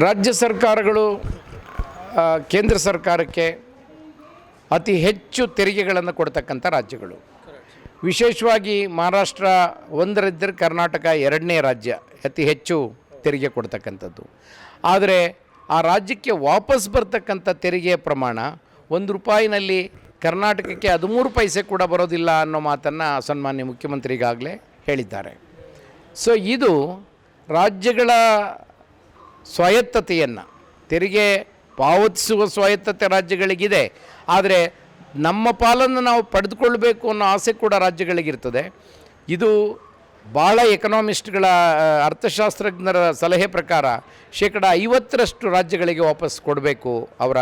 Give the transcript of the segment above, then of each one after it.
ರಾಜ್ಯ ಸರ್ಕಾರಗಳು ಕೇಂದ್ರ ಸರ್ಕಾರಕ್ಕೆ ಅತಿ ಹೆಚ್ಚು ತೆರಿಗೆಗಳನ್ನು ಕೊಡ್ತಕ್ಕಂಥ ರಾಜ್ಯಗಳು. ವಿಶೇಷವಾಗಿ ಮಹಾರಾಷ್ಟ್ರ ಒಂದರಿದ್ದರೆ ಕರ್ನಾಟಕ ಎರಡನೇ ರಾಜ್ಯ ಅತಿ ಹೆಚ್ಚು ತೆರಿಗೆ ಕೊಡ್ತಕ್ಕಂಥದ್ದು. ಆದರೆ ಆ ರಾಜ್ಯಕ್ಕೆ ವಾಪಸ್ ಬರ್ತಕ್ಕಂಥ ತೆರಿಗೆಯ ಪ್ರಮಾಣ ₹1 ಕರ್ನಾಟಕಕ್ಕೆ 13 ಪೈಸೆ ಕೂಡ ಬರೋದಿಲ್ಲ ಅನ್ನೋ ಮಾತನ್ನು ಸನ್ಮಾನ್ಯ ಮುಖ್ಯಮಂತ್ರಿಗಾಗಲೇ ಹೇಳಿದ್ದಾರೆ. ಸೊ ಇದು ರಾಜ್ಯಗಳ ಸ್ವಾಯತ್ತತೆಯನ್ನು, ತೆರಿಗೆ ಪಾವತಿಸುವ ಸ್ವಾಯತ್ತತೆ ರಾಜ್ಯಗಳಿಗಿದೆ, ಆದರೆ ನಮ್ಮ ಪಾಲನ್ನು ನಾವು ಪಡೆದುಕೊಳ್ಬೇಕು ಅನ್ನೋ ಆಸೆ ಕೂಡ ರಾಜ್ಯಗಳಿಗಿರ್ತದೆ. ಇದು ಭಾಳ ಎಕನಾಮಿಸ್ಟ್ಗಳ, ಅರ್ಥಶಾಸ್ತ್ರಜ್ಞರ ಸಲಹೆ ಪ್ರಕಾರ 50% ರಾಜ್ಯಗಳಿಗೆ ವಾಪಸ್ ಕೊಡಬೇಕು ಅವರ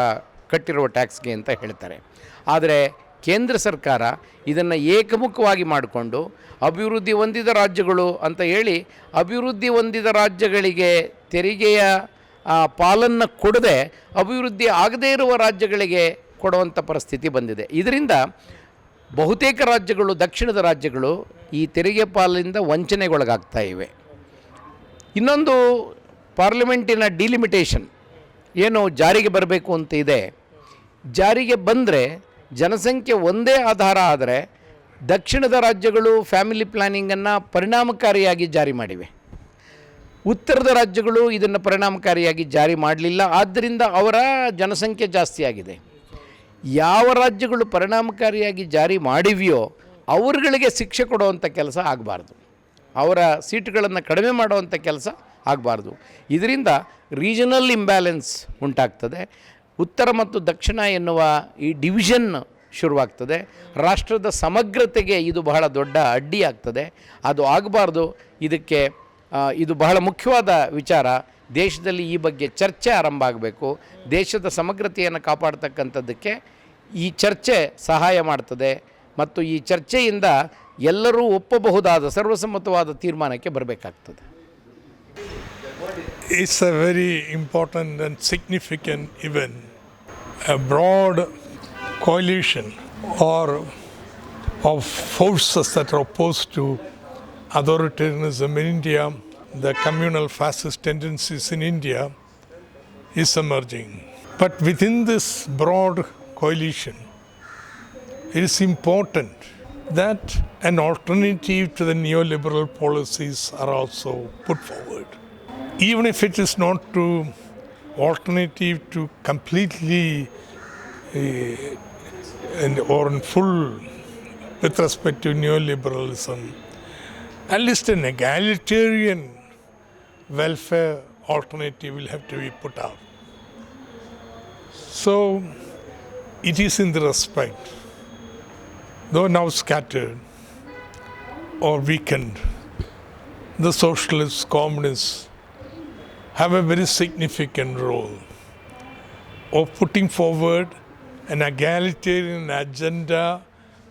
ಕಟ್ಟಿರುವ ಟ್ಯಾಕ್ಸ್ಗೆ ಅಂತ ಹೇಳ್ತಾರೆ. ಆದರೆ ಕೇಂದ್ರ ಸರ್ಕಾರ ಇದನ್ನು ಏಕಮುಖವಾಗಿ ಮಾಡಿಕೊಂಡು ಅಭಿವೃದ್ಧಿ ಹೊಂದಿದ ರಾಜ್ಯಗಳು ಅಂತ ಹೇಳಿ ಅಭಿವೃದ್ಧಿ ಹೊಂದಿದ ರಾಜ್ಯಗಳಿಗೆ ತೆರಿಗೆಯ ಪಾಲನ್ನು ಕೊಡದೆ ಅಭಿವೃದ್ಧಿ ಆಗದೇ ಇರುವ ರಾಜ್ಯಗಳಿಗೆ ಕೊಡುವಂಥ ಪರಿಸ್ಥಿತಿ ಬಂದಿದೆ. ಇದರಿಂದ ಬಹುತೇಕ ರಾಜ್ಯಗಳು, ದಕ್ಷಿಣದ ರಾಜ್ಯಗಳು ಈ ತೆರಿಗೆ ಪಾಲಿನಿಂದ ವಂಚನೆಗೊಳಗಾಗ್ತಾ ಇವೆ. ಇನ್ನೊಂದು, ಪಾರ್ಲಿಮೆಂಟಿನ ಡಿಲಿಮಿಟೇಷನ್ ಏನು ಜಾರಿಗೆ ಬರಬೇಕು ಅಂತ ಇದೆ. ಜಾರಿಗೆ ಬಂದರೆ ಜನಸಂಖ್ಯೆ ಒಂದೇ ಆಧಾರ ಆದರೆ ದಕ್ಷಿಣದ ರಾಜ್ಯಗಳು ಫ್ಯಾಮಿಲಿ ಪ್ಲ್ಯಾನಿಂಗನ್ನು ಪರಿಣಾಮಕಾರಿಯಾಗಿ ಜಾರಿ ಮಾಡಿವೆ. ಉತ್ತರದ ರಾಜ್ಯಗಳು ಇದನ್ನು ಪರಿಣಾಮಕಾರಿಯಾಗಿ ಜಾರಿ ಮಾಡಲಿಲ್ಲ. ಆದ್ದರಿಂದ ಅವರ ಜನಸಂಖ್ಯೆ ಜಾಸ್ತಿ ಆಗಿದೆ. ಯಾವ ರಾಜ್ಯಗಳು ಪರಿಣಾಮಕಾರಿಯಾಗಿ ಜಾರಿ ಮಾಡಿವೆಯೋ ಅವರುಗಳಿಗೆ ಶಿಕ್ಷೆ ಕೊಡುವಂಥ ಕೆಲಸ ಆಗಬಾರ್ದು, ಅವರ ಸೀಟುಗಳನ್ನು ಕಡಿಮೆ ಮಾಡುವಂಥ ಕೆಲಸ ಆಗಬಾರ್ದು. ಇದರಿಂದ ರೀಜನಲ್ ಇಂಬ್ಯಾಲೆನ್ಸ್ ಉಂಟಾಗ್ತದೆ. ಉತ್ತರ ಮತ್ತು ದಕ್ಷಿಣ ಎನ್ನುವ ಈ ಡಿವಿಷನ್ ಶುರುವಾಗ್ತದೆ. ರಾಷ್ಟ್ರದ ಸಮಗ್ರತೆಗೆ ಇದು ಬಹಳ ದೊಡ್ಡ ಅಡ್ಡಿಯಾಗ್ತದೆ. ಅದು ಆಗಬಾರ್ದು. ಇದು ಬಹಳ ಮುಖ್ಯವಾದ ವಿಚಾರ. ದೇಶದಲ್ಲಿ ಈ ಬಗ್ಗೆ ಚರ್ಚೆ ಆರಂಭ ಆಗಬೇಕು. ದೇಶದ ಸಮಗ್ರತೆಯನ್ನು ಕಾಪಾಡ್ತಕ್ಕಂಥದ್ದಕ್ಕೆ ಈ ಚರ್ಚೆ ಸಹಾಯ ಮಾಡ್ತದೆ ಮತ್ತು ಈ ಚರ್ಚೆಯಿಂದ ಎಲ್ಲರೂ ಒಪ್ಪಬಹುದಾದ ಸರ್ವಸಮ್ಮತವಾದ ತೀರ್ಮಾನಕ್ಕೆ ಬರಬೇಕಾಗ್ತದೆ. It's a very important and significant event. A broad coalition or of forces that are opposed to authoritarianism in India, the communal fascist tendencies in India is emerging. But within this broad coalition, it is important that an alternative to the neoliberal policies are also put forward. Even if it is not to alternative to completely or in full with respect to neoliberalism, at least an egalitarian welfare alternative will have to be put out. So it is in the respect, though now scattered or weakened, the socialists, communists have a very significant role of putting forward an egalitarian agenda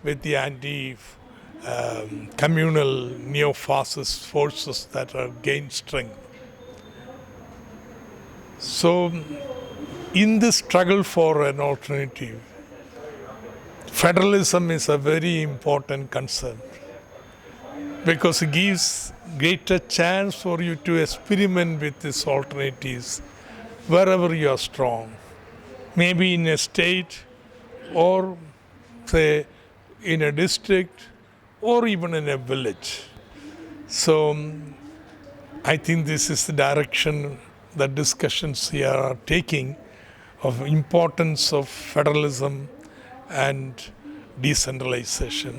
with the anti-communal neo-fascist forces that are gained strength. So, in this struggle for an alternative, federalism is a very important concept because it gives greater chance for you to experiment with these alternatives wherever you are strong, maybe in a state or say in a district or even in a village. So I think this is the direction that discussions here are taking, of importance of federalism and decentralization.